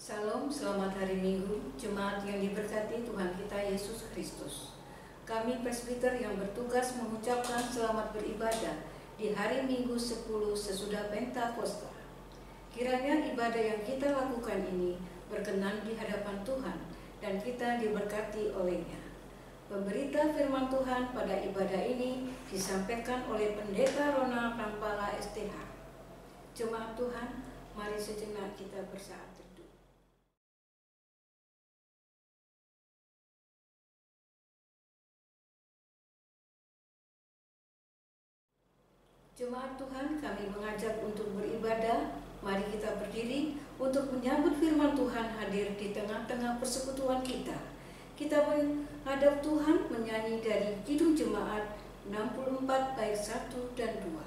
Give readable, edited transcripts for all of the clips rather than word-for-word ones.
Salam, selamat hari Minggu, jemaat yang diberkati Tuhan kita Yesus Kristus. Kami presbiter yang bertugas mengucapkan selamat beribadah di hari Minggu 10 sesudah Pentakosta. Kiranya ibadah yang kita lakukan ini berkenan di hadapan Tuhan dan kita diberkati olehnya. Pemberita firman Tuhan pada ibadah ini disampaikan oleh Pendeta Ronald Nampala STH. Jemaat Tuhan, mari sejenak kita bersaat teduh. Jemaat Tuhan, kami mengajak untuk beribadah. Mari kita berdiri untuk menyambut firman Tuhan hadir di tengah-tengah persekutuan kita. Kita menghadap Tuhan menyanyi dari Kidung Jemaat 64 bait 1 dan 2.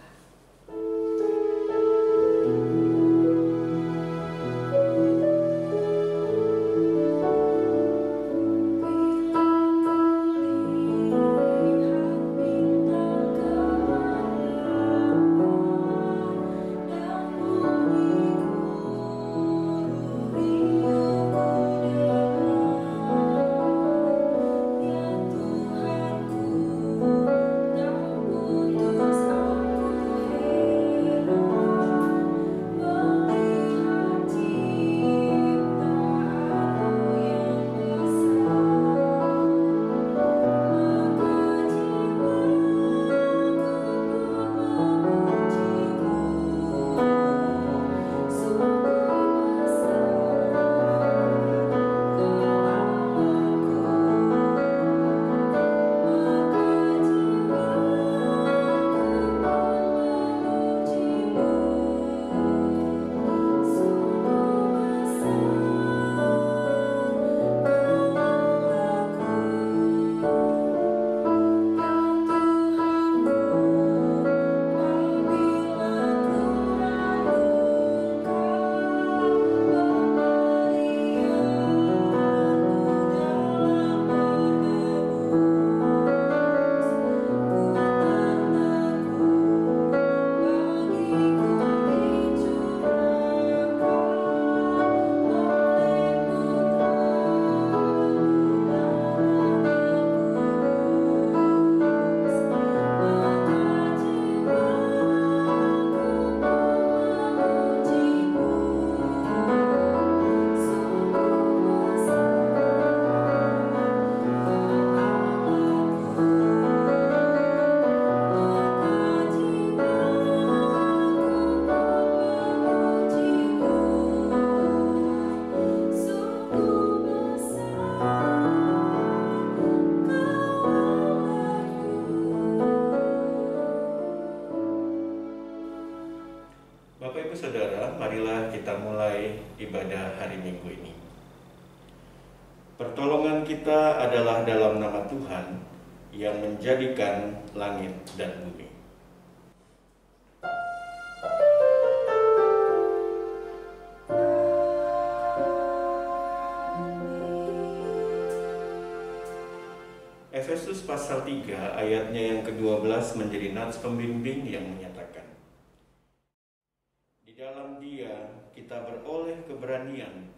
Bapak Ibu Saudara, marilah kita mulai ibadah hari Minggu ini. Pertolongan kita adalah dalam nama Tuhan yang menjadikan langit dan bumi. Efesus pasal 3 ayatnya yang ke-12 menjadi nats pembimbing yang menyatakan, di dalam Dia kita beroleh keberanian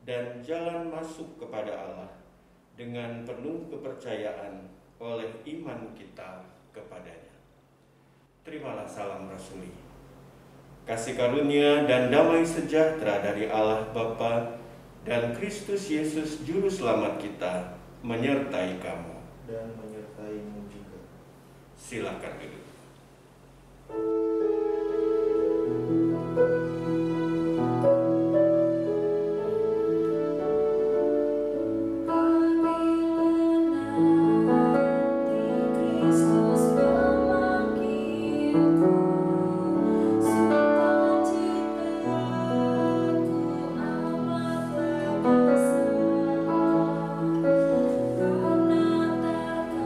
dan jalan masuk kepada Allah dengan penuh kepercayaan oleh iman kita kepadanya. Terimalah salam rasuli. Kasih karunia dan damai sejahtera dari Allah Bapa dan Kristus Yesus Juru Selamat kita menyertai kamu dan menyertaimu juga. Silakan duduk. Karena tak kau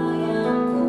layak ku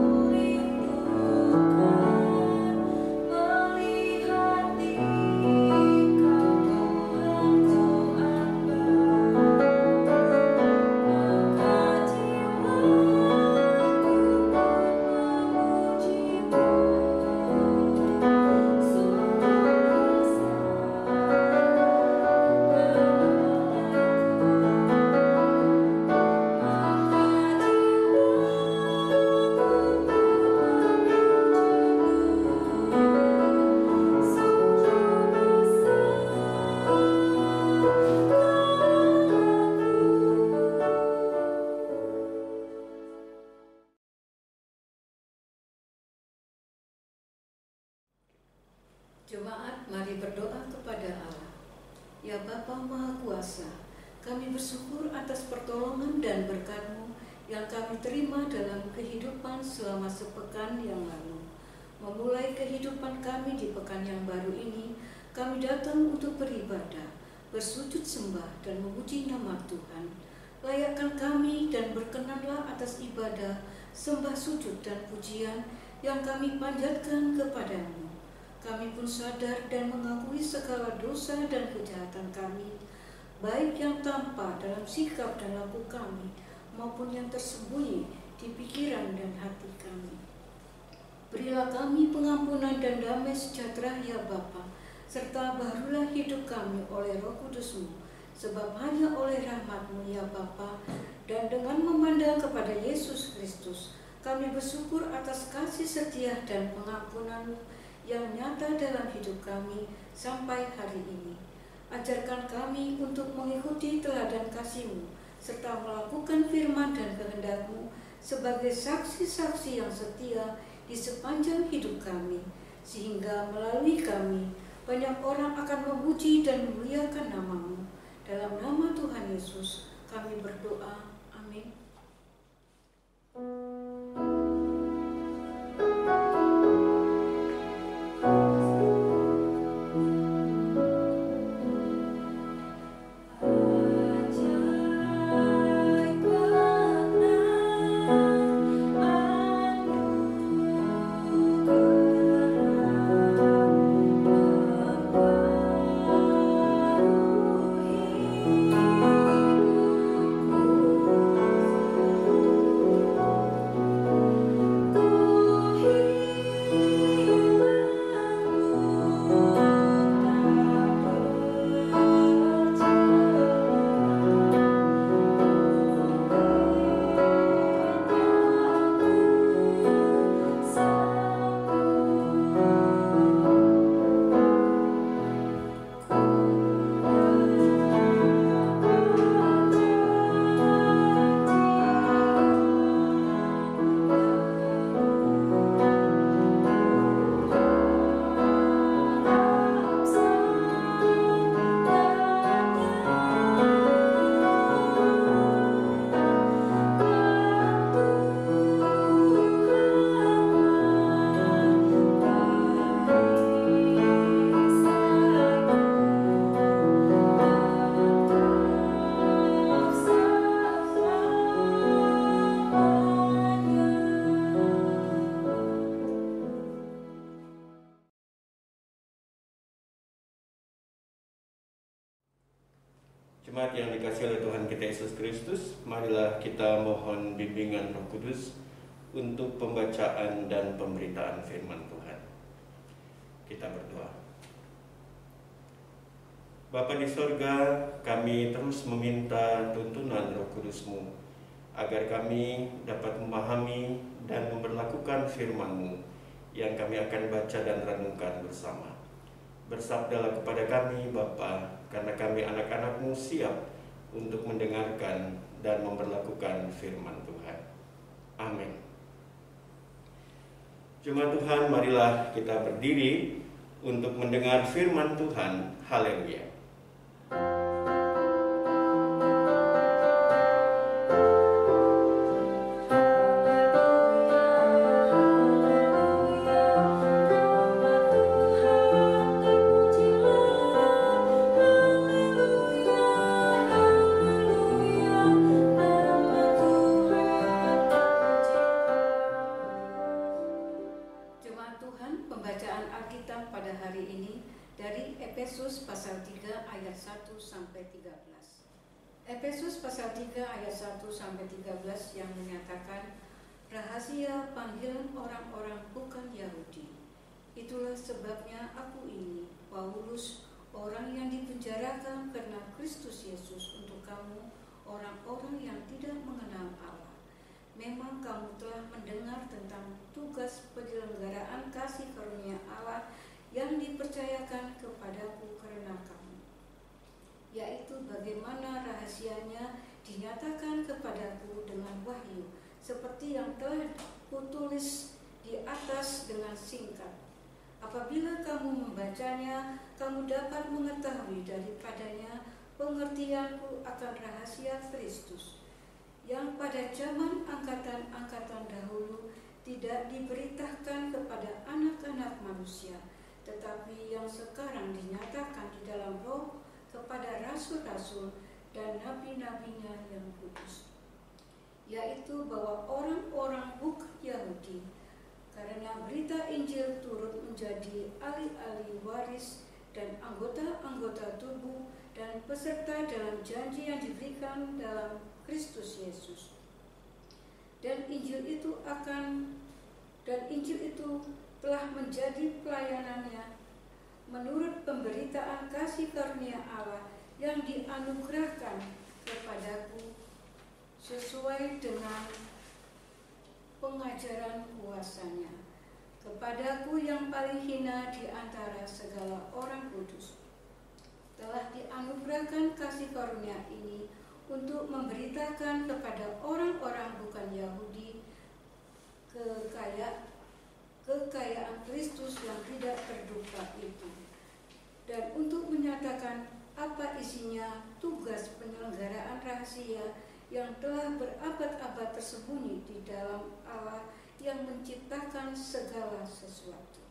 Jemaat, mari berdoa kepada Allah. Ya Bapa Maha Kuasa, kami bersyukur atas pertolongan dan berkat-Mu yang kami terima dalam kehidupan selama sepekan yang lalu. Memulai kehidupan kami di pekan yang baru ini, kami datang untuk beribadah, bersujud sembah dan memuji nama Tuhan. Layakkan kami dan berkenanlah atas ibadah, sembah sujud dan pujian yang kami panjatkan kepadamu. Kami pun sadar dan mengakui segala dosa dan kejahatan kami, baik yang tampak dalam sikap dan laku kami, maupun yang tersembunyi di pikiran dan hati kami. Berilah kami pengampunan dan damai sejahtera ya Bapa, serta barulah hidup kami oleh Roh Kudus-Mu, sebab hanya oleh rahmat-Mu ya Bapa, dan dengan memandang kepada Yesus Kristus, kami bersyukur atas kasih setia dan pengampunan-Mu yang nyata dalam hidup kami sampai hari ini. Ajarkan kami untuk mengikuti teladan kasih-Mu, serta melakukan firman dan kehendak-Mu sebagai saksi-saksi yang setia di sepanjang hidup kami, sehingga melalui kami banyak orang akan memuji dan memuliakan nama-Mu. Dalam nama Tuhan Yesus kami berdoa. Amin. Jemaat yang dikasihi oleh Tuhan kita Yesus Kristus, marilah kita mohon bimbingan Roh Kudus untuk pembacaan dan pemberitaan firman Tuhan. Kita berdoa. Bapa di sorga, kami terus meminta tuntunan Roh Kudus-Mu agar kami dapat memahami dan memperlakukan firman-Mu yang kami akan baca dan renungkan bersama. Bersabdalah kepada kami Bapa, karena kami anak-anak-Mu siap untuk mendengarkan dan memperlakukan firman Tuhan. Amin. Jemaat Tuhan, marilah kita berdiri untuk mendengar firman Tuhan. Haleluya. Efesus pasal 3 ayat 1 sampai 13. Efesus pasal 3 ayat 1 sampai 13 yang menyatakan rahasia panggilan orang-orang bukan Yahudi. Itulah sebabnya aku ini, Paulus, orang yang dipenjarakan karena Kristus Yesus untuk kamu, orang-orang yang tidak mengenal Allah. Memang kamu telah mendengar tentang tugas penyelenggaraan kasih karunia Allah yang dipercayakan kepadaku karena kamu, yaitu bagaimana rahasianya dinyatakan kepadaku dengan wahyu, seperti yang telah kutulis di atas dengan singkat. Apabila kamu membacanya, kamu dapat mengetahui daripadanya pengertianku akan rahasia Kristus, yang pada zaman angkatan-angkatan dahulu tidak diberitakan kepada anak-anak manusia, tetapi yang sekarang dinyatakan di dalam Roh kepada rasul-rasul dan nabi-nabinya yang kudus, yaitu bahwa orang-orang bukan Yahudi karena berita Injil turut menjadi ahli-ahli waris dan anggota-anggota tubuh dan peserta dalam janji yang diberikan dalam Kristus Yesus. Dan Injil itu telah menjadi pelayanannya menurut pemberitaan kasih karunia Allah yang dianugerahkan kepadaku sesuai dengan pengajaran kuasanya, kepadaku yang paling hina di antara segala orang kudus. Telah dianugerahkan kasih karunia ini untuk memberitakan kepada orang-orang bukan Yahudi kekayaan Kristus yang tidak terduga itu, dan untuk menyatakan apa isinya tugas penyelenggaraan rahasia yang telah berabad-abad tersembunyi di dalam Allah yang menciptakan segala sesuatu,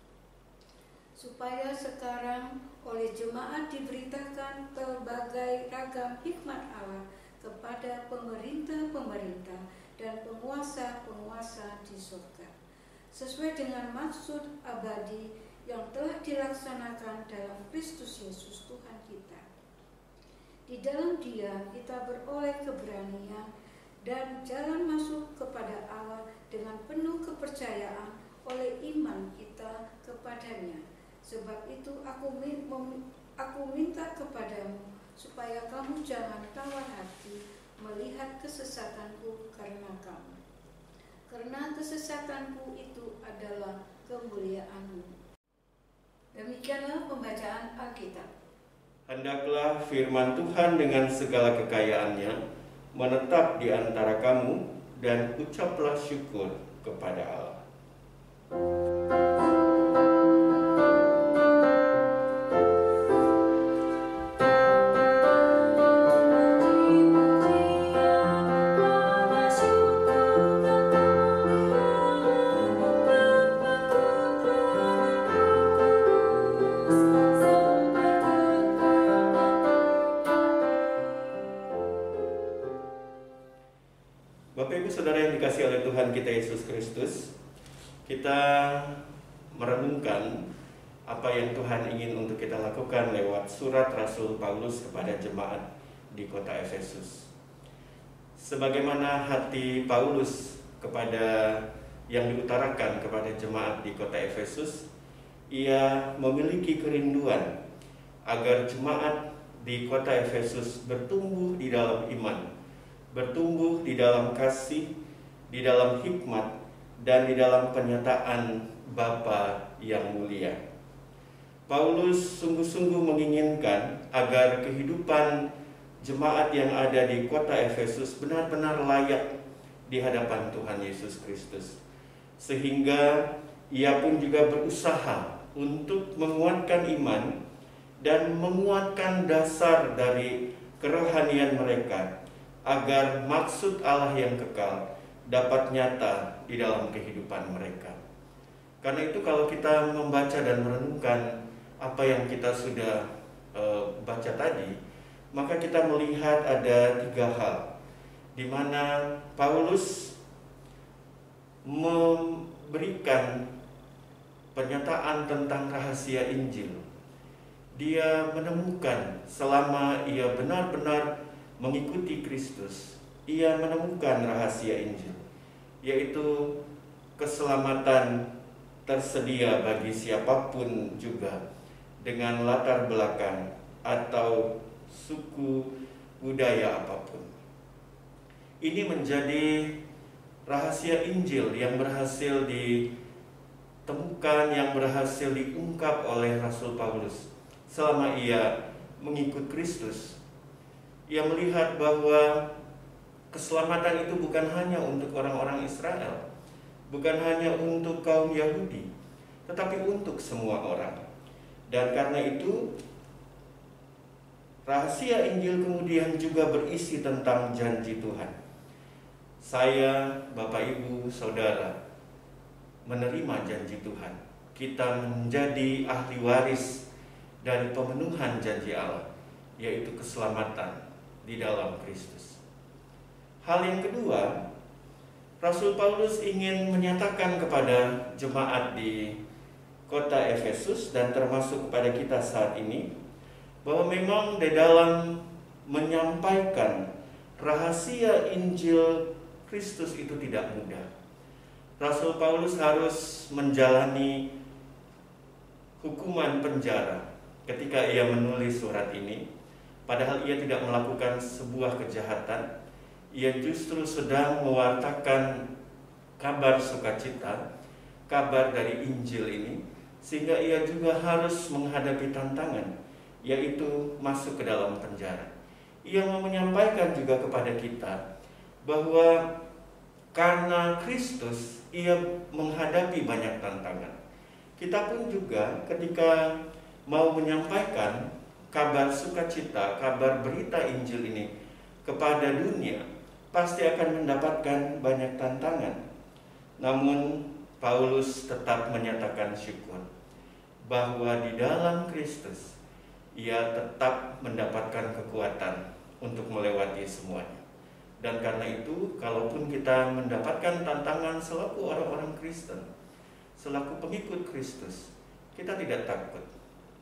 supaya sekarang oleh jemaat diberitakan berbagai ragam hikmat Allah kepada pemerintah-pemerintah dan penguasa-penguasa di surga, sesuai dengan maksud abadi yang telah dilaksanakan dalam Kristus Yesus Tuhan kita. Di dalam Dia kita beroleh keberanian dan jalan masuk kepada Allah dengan penuh kepercayaan oleh iman kita kepadanya. Sebab itu aku minta kepadamu supaya kamu jangan tawar hati melihat kesesatanku karena kamu. Karena kesesatanku itu adalah kemuliaanmu. Demikianlah pembacaan Alkitab. Hendaklah firman Tuhan dengan segala kekayaannya menetap di antara kamu, dan ucaplah syukur kepada Allah. Bapak Ibu Saudara yang dikasihi oleh Tuhan kita Yesus Kristus, kita merenungkan apa yang Tuhan ingin untuk kita lakukan lewat surat Rasul Paulus kepada jemaat di kota Efesus. Sebagaimana hati Paulus kepada yang diutarakan kepada jemaat di kota Efesus, ia memiliki kerinduan agar jemaat di kota Efesus bertumbuh di dalam iman, bertumbuh di dalam kasih, di dalam hikmat, dan di dalam penyataan Bapa yang mulia. Paulus sungguh-sungguh menginginkan agar kehidupan jemaat yang ada di kota Efesus benar-benar layak di hadapan Tuhan Yesus Kristus, sehingga ia pun juga berusaha untuk menguatkan iman dan menguatkan dasar dari kerohanian mereka, agar maksud Allah yang kekal dapat nyata di dalam kehidupan mereka. Karena itu kalau kita membaca dan merenungkan apa yang kita sudah baca tadi, maka kita melihat ada 3 hal di mana Paulus memberikan pernyataan tentang rahasia Injil. Dia menemukan selama ia benar-benar mengikuti Kristus, ia menemukan rahasia Injil, yaitu keselamatan tersedia bagi siapapun juga, dengan latar belakang atau suku budaya apapun. Ini menjadi rahasia Injil yang berhasil ditemukan, yang berhasil diungkap oleh Rasul Paulus selama ia mengikut Kristus. Ia melihat bahwa keselamatan itu bukan hanya untuk orang-orang Israel, bukan hanya untuk kaum Yahudi, tetapi untuk semua orang. Dan karena itu, rahasia Injil kemudian juga berisi tentang janji Tuhan. Saya, Bapak, Ibu, Saudara, menerima janji Tuhan. Kita menjadi ahli waris dari pemenuhan janji Allah, yaitu keselamatan di dalam Kristus. Hal yang kedua, Rasul Paulus ingin menyatakan kepada jemaat di kota Efesus dan termasuk kepada kita saat ini, bahwa memang di dalam menyampaikan rahasia Injil Kristus itu tidak mudah. Rasul Paulus harus menjalani hukuman penjara ketika ia menulis surat ini. Padahal ia tidak melakukan sebuah kejahatan, ia justru sedang mewartakan kabar sukacita, kabar dari Injil ini, sehingga ia juga harus menghadapi tantangan, yaitu masuk ke dalam penjara. Ia mau menyampaikan juga kepada kita bahwa karena Kristus ia menghadapi banyak tantangan. Kita pun juga ketika mau menyampaikan kabar sukacita, kabar berita Injil ini kepada dunia, pasti akan mendapatkan banyak tantangan. Namun Paulus tetap menyatakan syukur bahwa di dalam Kristus ia tetap mendapatkan kekuatan untuk melewati semuanya. Dan karena itu, kalaupun kita mendapatkan tantangan selaku orang-orang Kristen, selaku pengikut Kristus, kita tidak takut.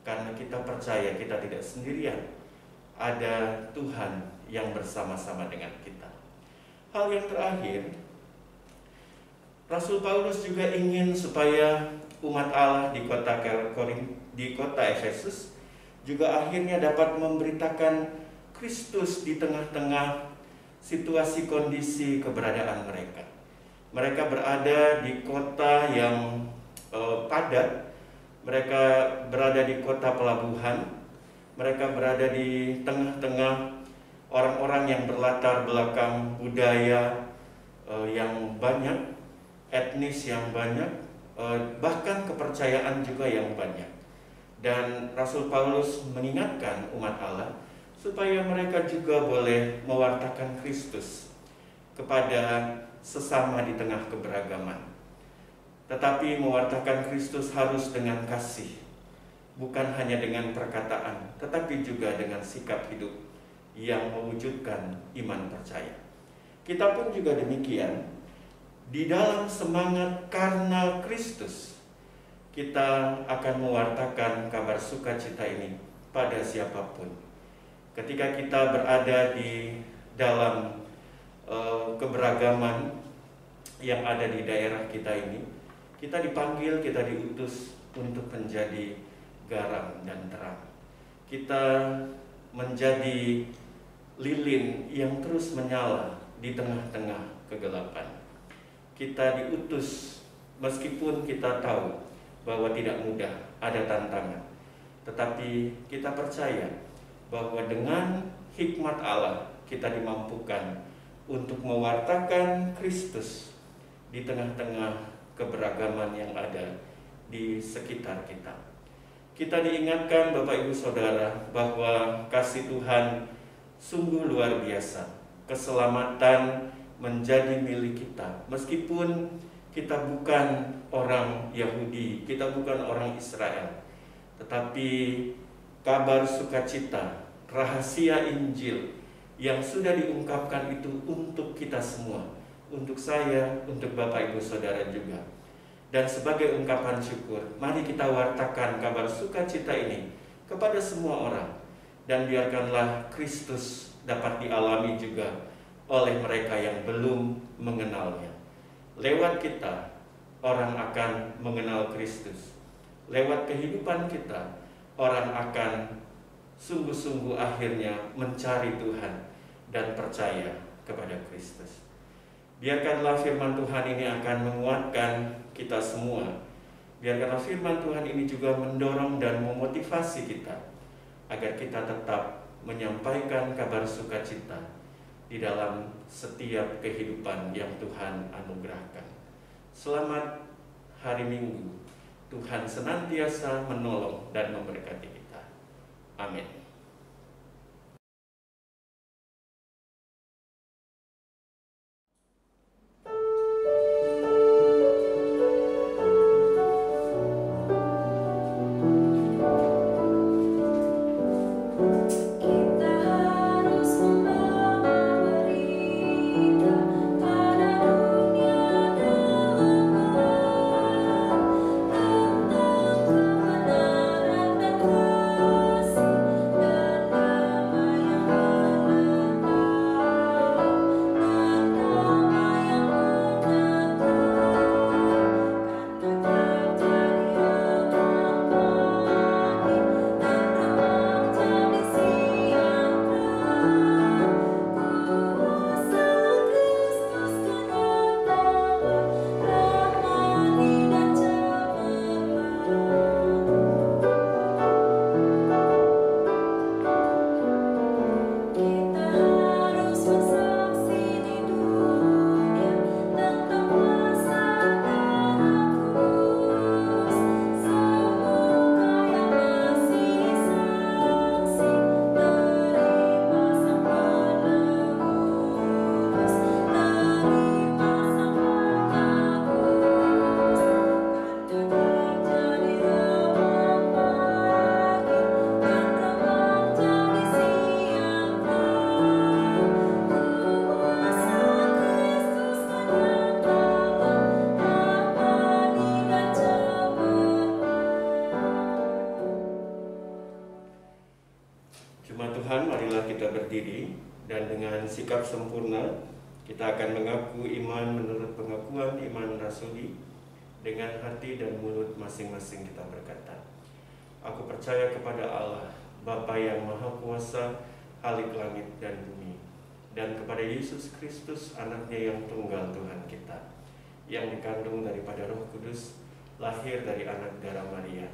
Karena kita percaya kita tidak sendirian. Ada Tuhan yang bersama-sama dengan kita. Hal yang terakhir, Rasul Paulus juga ingin supaya umat Allah di kota Efesus juga akhirnya dapat memberitakan Kristus di tengah-tengah situasi kondisi keberadaan mereka. Mereka berada di kota yang padat. Mereka berada di kota pelabuhan. Mereka berada di tengah-tengah orang-orang yang berlatar belakang budaya yang banyak, etnis yang banyak, bahkan kepercayaan juga yang banyak. Dan Rasul Paulus mengingatkan umat Allah supaya mereka juga boleh mewartakan Kristus kepada sesama di tengah keberagaman. Tetapi mewartakan Kristus harus dengan kasih, bukan hanya dengan perkataan, tetapi juga dengan sikap hidup yang mewujudkan iman percaya. Kita pun juga demikian, di dalam semangat karena Kristus, kita akan mewartakan kabar sukacita ini pada siapapun. Ketika kita berada di dalam keberagaman yang ada di daerah kita ini, kita dipanggil, kita diutus untuk menjadi garam dan terang. Kita menjadi lilin yang terus menyala di tengah-tengah kegelapan. Kita diutus meskipun kita tahu bahwa tidak mudah, ada tantangan. Tetapi kita percaya bahwa dengan hikmat Allah kita dimampukan untuk mewartakan Kristus di tengah-tengah keberagaman yang ada di sekitar kita. Kita diingatkan Bapak Ibu Saudara bahwa kasih Tuhan sungguh luar biasa. Keselamatan menjadi milik kita. Meskipun kita bukan orang Yahudi, kita bukan orang Israel, tetapi kabar sukacita, rahasia Injil yang sudah diungkapkan itu untuk kita semua, untuk saya, untuk Bapak Ibu Saudara juga. Dan sebagai ungkapan syukur, mari kita wartakan kabar sukacita ini kepada semua orang. Dan biarkanlah Kristus dapat dialami juga oleh mereka yang belum mengenalnya. Lewat kita, orang akan mengenal Kristus. Lewat kehidupan kita, orang akan sungguh-sungguh akhirnya mencari Tuhan dan percaya kepada Kristus. Biarkanlah firman Tuhan ini akan menguatkan kita semua. Biarkanlah firman Tuhan ini juga mendorong dan memotivasi kita agar kita tetap menyampaikan kabar sukacita di dalam setiap kehidupan yang Tuhan anugerahkan. Selamat hari Minggu. Tuhan senantiasa menolong dan memberkati kita. Amin. Tuhan, marilah kita berdiri dan dengan sikap sempurna kita akan mengaku iman menurut pengakuan iman rasuli. Dengan hati dan mulut masing-masing kita berkata, aku percaya kepada Allah, Bapa yang Maha Kuasa, Khalik langit dan bumi, dan kepada Yesus Kristus, anaknya yang tunggal Tuhan kita, yang dikandung daripada Roh Kudus, lahir dari anak darah Maria,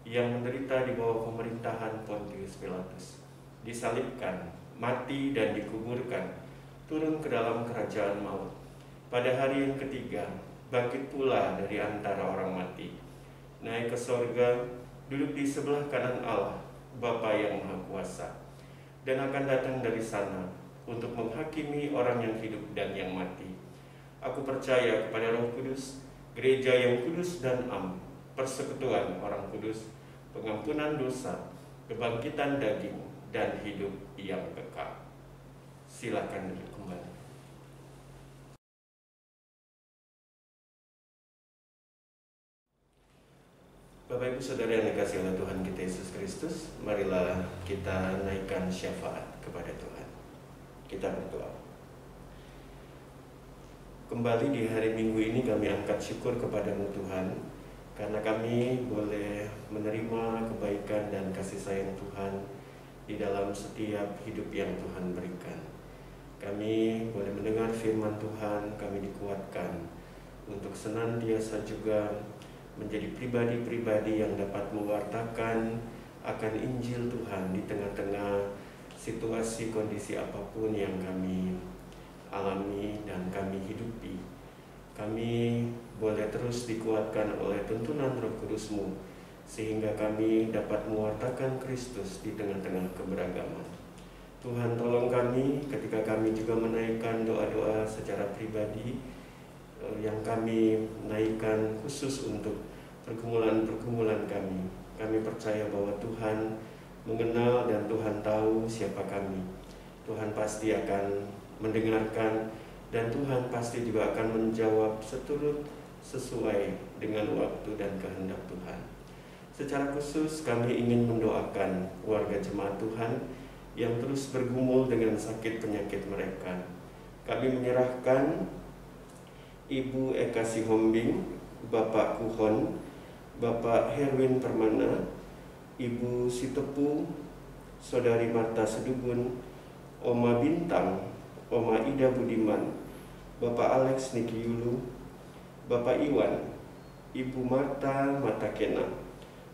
yang menderita di bawah pemerintahan Pontius Pilatus, disalibkan, mati dan dikuburkan, turun ke dalam kerajaan maut. Pada hari yang ketiga, bangkit pula dari antara orang mati, naik ke sorga, duduk di sebelah kanan Allah, Bapa yang Maha Kuasa, dan akan datang dari sana untuk menghakimi orang yang hidup dan yang mati. Aku percaya kepada Roh Kudus, gereja yang kudus dan am, persekutuan orang kudus, pengampunan dosa, kebangkitan daging, dan hidup yang kekal. Silakan duduk kembali. Bapak Ibu Saudara yang dikasihi oleh Tuhan kita Yesus Kristus, marilah kita naikkan syafaat kepada Tuhan. Kita berdoa. Kembali di hari Minggu ini kami angkat syukur kepada-Mu Tuhan, karena kami boleh menerima kebaikan dan kasih sayang Tuhan di dalam setiap hidup yang Tuhan berikan. Kami boleh mendengar firman Tuhan, kami dikuatkan untuk senantiasa juga menjadi pribadi-pribadi yang dapat mewartakan akan Injil Tuhan di tengah-tengah situasi kondisi apapun yang kami alami dan kami hidupi. Kami boleh terus dikuatkan oleh tuntunan Roh Kudus-Mu, sehingga kami dapat mewartakan Kristus di tengah-tengah keberagaman. Tuhan, tolong kami ketika kami juga menaikkan doa-doa secara pribadi yang kami naikkan khusus untuk pergumulan-pergumulan kami. Kami percaya bahwa Tuhan mengenal dan Tuhan tahu siapa kami. Tuhan pasti akan mendengarkan dan Tuhan pasti juga akan menjawab seturut sesuai dengan waktu dan kehendak Tuhan. Secara khusus kami ingin mendoakan warga jemaat Tuhan yang terus bergumul dengan sakit penyakit mereka. Kami menyerahkan Ibu Eka Sihombing, Bapak Kuhon, Bapak Herwin Permana, Ibu Sitepu, Saudari Marta Sedubun, Oma Bintang, Oma Ida Budiman, Bapak Alex Nikiyulu, Bapak Iwan, Ibu Marta Matakena,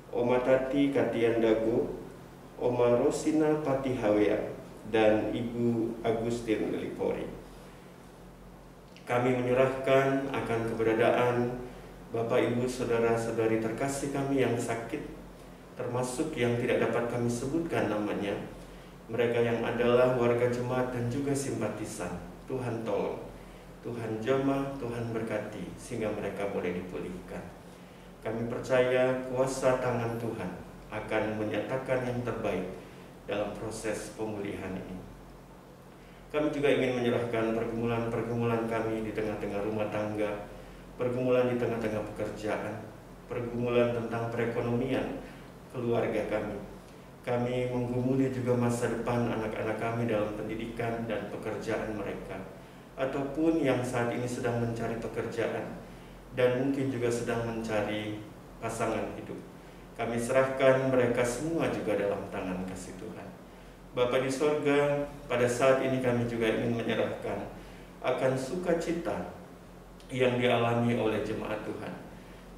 Oma Tati Katian Dago, Oma Rosina Patihawea, dan Ibu Agustin Lipori. Kami menyerahkan akan keberadaan Bapak, Ibu, Saudara-saudari terkasih kami yang sakit, termasuk yang tidak dapat kami sebutkan namanya, mereka yang adalah warga jemaat dan juga simpatisan, Tuhan tolong, Tuhan jamah, Tuhan berkati, sehingga mereka boleh dipulihkan. Kami percaya kuasa tangan Tuhan akan menyatakan yang terbaik dalam proses pemulihan ini. Kami juga ingin menyerahkan pergumulan-pergumulan kami di tengah-tengah rumah tangga, pergumulan di tengah-tengah pekerjaan, pergumulan tentang perekonomian keluarga kami. Kami menggumuli juga masa depan anak-anak kami dalam pendidikan dan pekerjaan mereka, ataupun yang saat ini sedang mencari pekerjaan dan mungkin juga sedang mencari pasangan hidup. Kami serahkan mereka semua juga dalam tangan kasih Tuhan. Bapa di sorga, pada saat ini kami juga ingin menyerahkan akan sukacita yang dialami oleh jemaat Tuhan.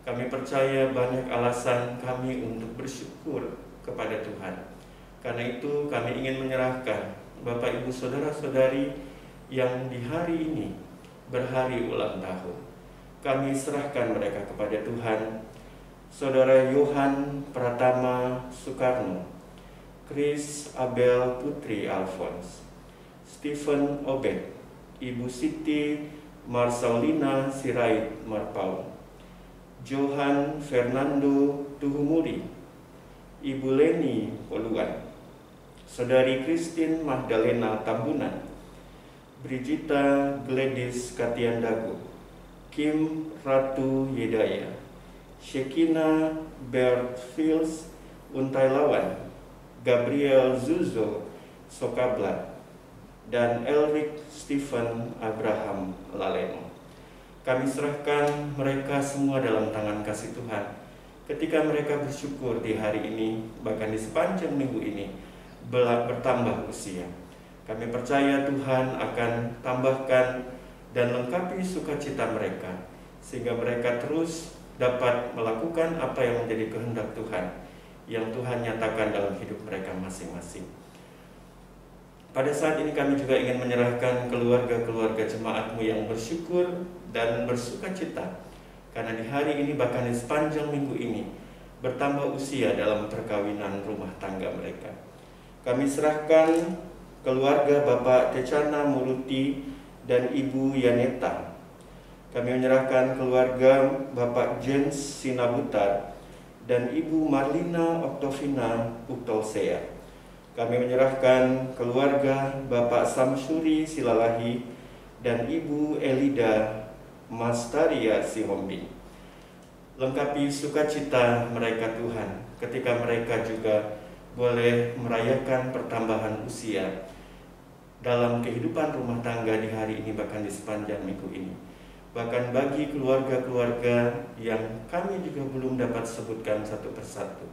Kami percaya banyak alasan kami untuk bersyukur kepada Tuhan. Karena itu kami ingin menyerahkan Bapak, Ibu, Saudara-saudari yang di hari ini berhari ulang tahun. Kami serahkan mereka kepada Tuhan. Saudara Yohan Pratama Soekarno, Chris Abel Putri Alphonse, Stephen Obed, Ibu Siti Marsaulina Sirait Marpau, Johan Fernando Tuhumuri, Ibu Leni Poluan, Saudari Christine Magdalena Tambunan, Brigita Gladys Katiandago, Kim Ratu Yedaya, Shekina Bert Fils Untailawan, Gabriel Zuzo Sokablat, dan Elric Stephen Abraham Laleno. Kami serahkan mereka semua dalam tangan kasih Tuhan. Ketika mereka bersyukur di hari ini, bahkan di sepanjang minggu ini, bertambah usia. Kami percaya Tuhan akan tambahkan dan lengkapi sukacita mereka, sehingga mereka terus dapat melakukan apa yang menjadi kehendak Tuhan, yang Tuhan nyatakan dalam hidup mereka masing-masing. Pada saat ini kami juga ingin menyerahkan keluarga-keluarga jemaat-Mu yang bersyukur dan bersukacita, karena di hari ini bahkan di sepanjang minggu ini bertambah usia dalam perkawinan rumah tangga mereka. Kami serahkan keluarga Bapak Tecana Muruti dan Ibu Yaneta. Kami menyerahkan keluarga Bapak Jens Sinabutar dan Ibu Marlina Oktovina Uktolsea. Kami menyerahkan keluarga Bapak Samsuri Silalahi dan Ibu Elida Mastaria Sihombi. Lengkapi sukacita mereka Tuhan, ketika mereka juga boleh merayakan pertambahan usia dalam kehidupan rumah tangga di hari ini, bahkan di sepanjang minggu ini. Bahkan bagi keluarga-keluarga yang kami juga belum dapat sebutkan satu persatu,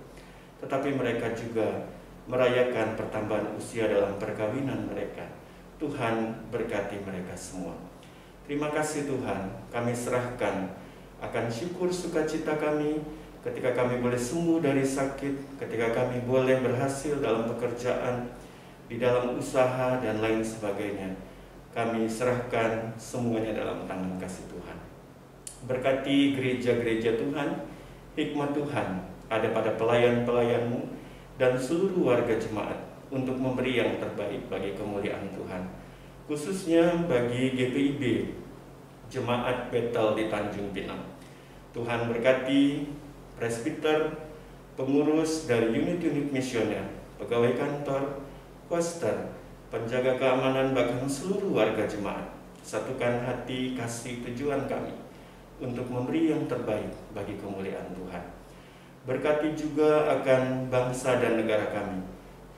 tetapi mereka juga merayakan pertambahan usia dalam perkawinan mereka. Tuhan berkati mereka semua. Terima kasih Tuhan, kami serahkan akan syukur sukacita kami ketika kami boleh sembuh dari sakit, ketika kami boleh berhasil dalam pekerjaan, di dalam usaha dan lain sebagainya. Kami serahkan semuanya dalam tangan kasih Tuhan. Berkati gereja-gereja Tuhan, hikmat Tuhan ada pada pelayan-pelayan-Mu dan seluruh warga jemaat untuk memberi yang terbaik bagi kemuliaan Tuhan, khususnya bagi GPIB Jemaat Betel di Tanjung Pinang. Tuhan berkati presbiter, pengurus dari unit-unit misioner, pegawai kantor, koster, penjaga keamanan, bahkan seluruh warga jemaat. Satukan hati kasih tujuan kami untuk memberi yang terbaik bagi kemuliaan Tuhan. Berkati juga akan bangsa dan negara kami.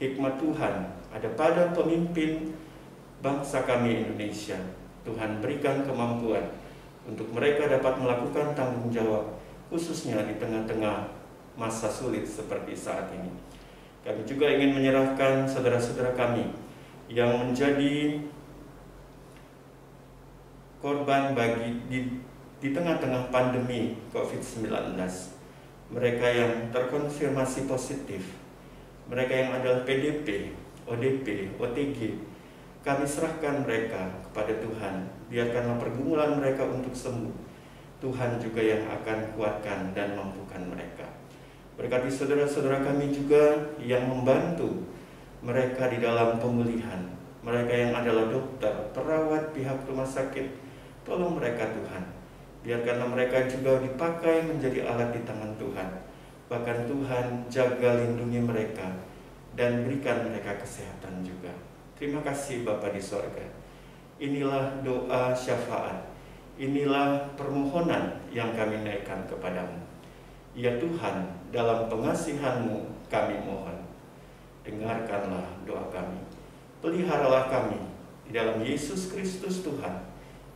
Hikmat Tuhan ada pada pemimpin bangsa kami Indonesia. Tuhan berikan kemampuan untuk mereka dapat melakukan tanggung jawab, khususnya di tengah-tengah masa sulit seperti saat ini. Kami juga ingin menyerahkan saudara-saudara kami yang menjadi korban di tengah-tengah pandemi COVID-19. Mereka yang terkonfirmasi positif, mereka yang adalah PDP, ODP, OTG, kami serahkan mereka kepada Tuhan. Biarkanlah pergumulan mereka untuk sembuh, Tuhan juga yang akan kuatkan dan mampukan mereka. Berkati saudara-saudara kami juga yang membantu mereka di dalam pemulihan, mereka yang adalah dokter, perawat, pihak rumah sakit. Tolong mereka Tuhan, biarkanlah mereka juga dipakai menjadi alat di tangan Tuhan. Bahkan Tuhan jaga lindungi mereka dan berikan mereka kesehatan juga. Terima kasih Bapa di sorga. Inilah doa syafaat, inilah permohonan yang kami naikkan kepadamu. Ya Tuhan, dalam pengasihan-Mu kami mohon, dengarkanlah doa kami. Peliharalah kami di dalam Yesus Kristus Tuhan,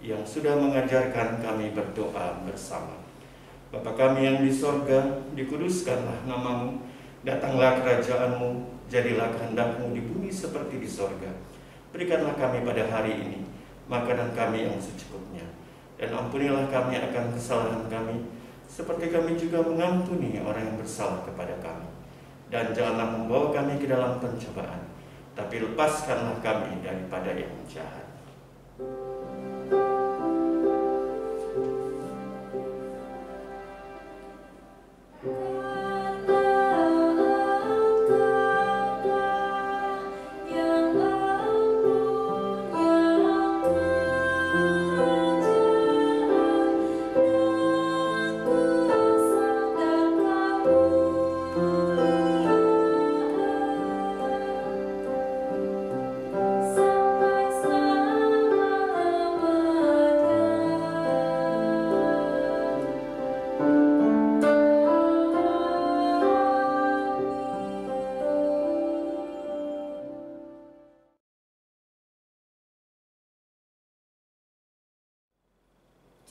yang sudah mengajarkan kami berdoa bersama. Bapa kami yang di sorga, dikuduskanlah nama-Mu, datanglah kerajaan-Mu, jadilah kehendak-Mu di bumi seperti di sorga. Berikanlah kami pada hari ini makanan kami yang secukupnya, dan ampunilah kami akan kesalahan kami, seperti kami juga mengampuni orang yang bersalah kepada kami. Dan janganlah membawa kami ke dalam pencobaan, tapi lepaskanlah kami daripada yang jahat.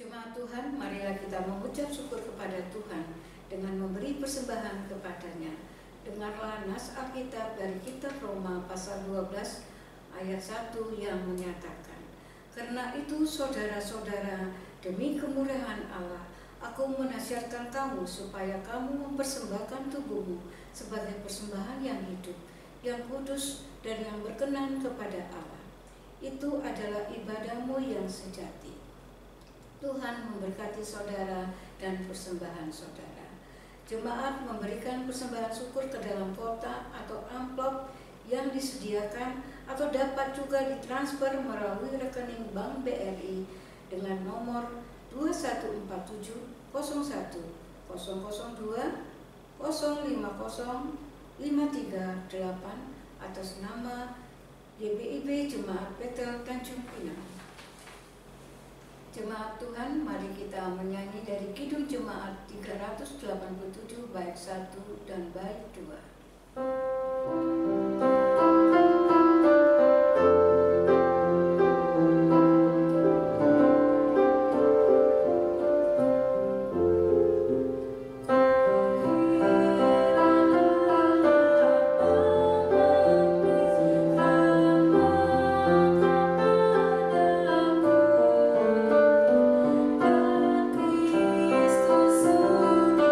Jemaat Tuhan, marilah kita mengucap syukur kepada Tuhan dengan memberi persembahan kepadanya. Dengarlah nas Alkitab dari kitab Roma pasal 12 ayat 1 yang menyatakan, "Karena itu saudara-saudara, demi kemurahan Allah, aku menasihatkan kamu supaya kamu mempersembahkan tubuhmu sebagai persembahan yang hidup, yang kudus dan yang berkenan kepada Allah. Itu adalah ibadahmu yang sejati." Tuhan memberkati saudara dan persembahan saudara. Jemaat memberikan persembahan syukur ke dalam kotak atau amplop yang disediakan atau dapat juga ditransfer melalui rekening Bank BRI dengan nomor 2147 01 002 050 538 atas nama YPIB Jemaat Betel Tanjung Pinang. Jemaat Tuhan, mari kita menyanyi dari Kidung Jemaat 387 bait 1 dan bait 2. Kristus suni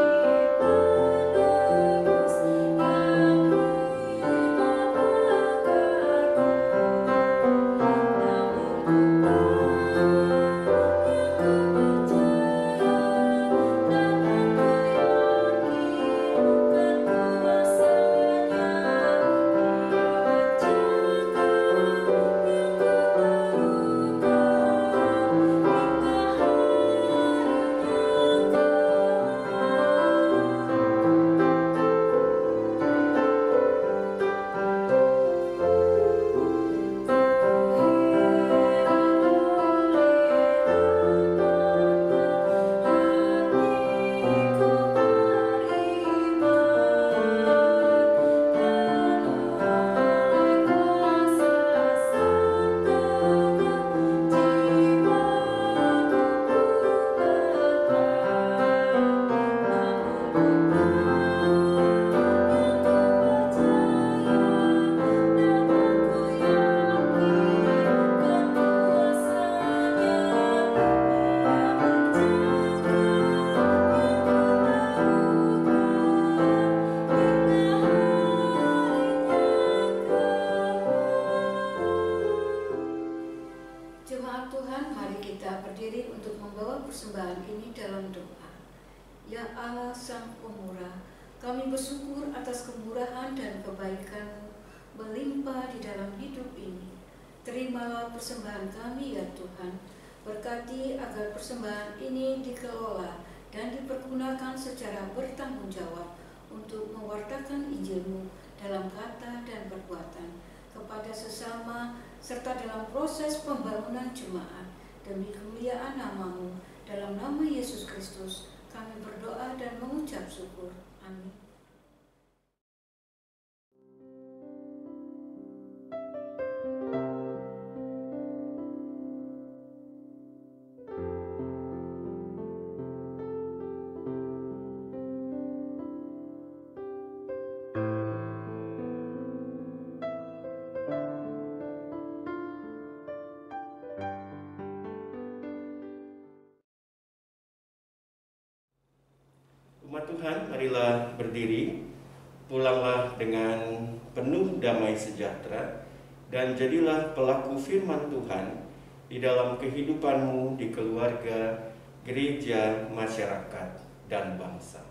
persembahan ini dalam doa. Ya Allah Sang Pemurah, kami bersyukur atas kemurahan dan kebaikan melimpah di dalam hidup ini. Terimalah persembahan kami ya Tuhan. Berkati agar persembahan ini dikelola dan dipergunakan secara bertanggung jawab untuk mewartakan Injil-Mu dalam kata dan perbuatan kepada sesama serta dalam proses pembangunan jemaat. Demi kemuliaan nama-Mu, dalam nama Yesus Kristus kami berdoa dan mengucap syukur. Amin. Umat Tuhan, marilah berdiri, pulanglah dengan penuh damai sejahtera, dan jadilah pelaku firman Tuhan di dalam kehidupanmu di keluarga, gereja, masyarakat, dan bangsa.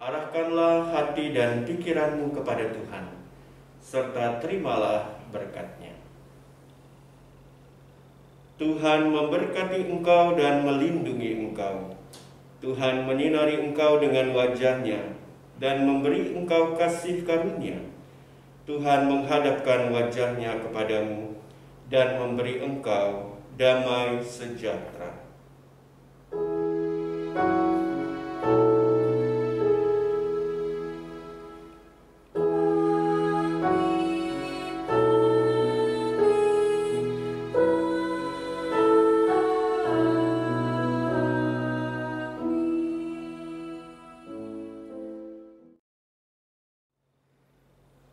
Arahkanlah hati dan pikiranmu kepada Tuhan, serta terimalah berkat-Nya. Tuhan memberkati engkau dan melindungi engkau. Tuhan menyinari engkau dengan wajah-Nya dan memberi engkau kasih karunia. Tuhan menghadapkan wajah-Nya kepadamu dan memberi engkau damai sejahtera.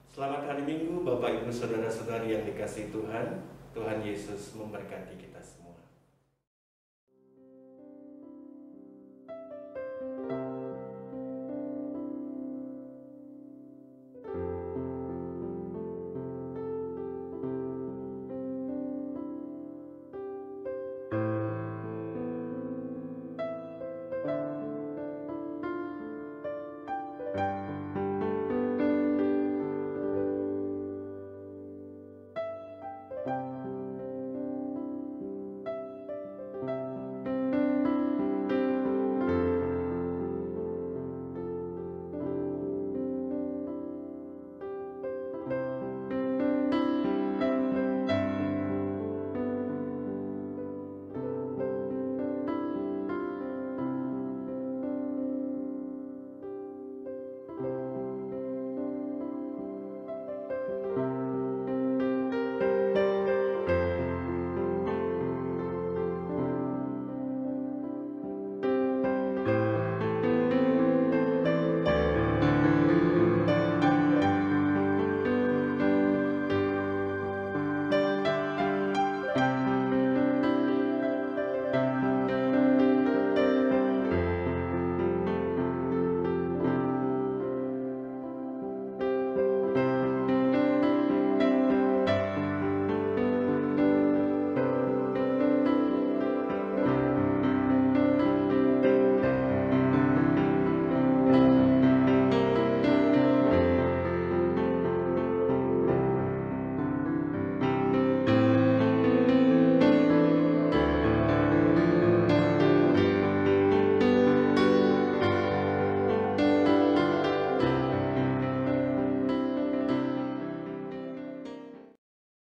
Selamat hari Minggu, Bapak Ibu Saudara-saudari yang dikasihi Tuhan. Tuhan Yesus memberkati kita semua.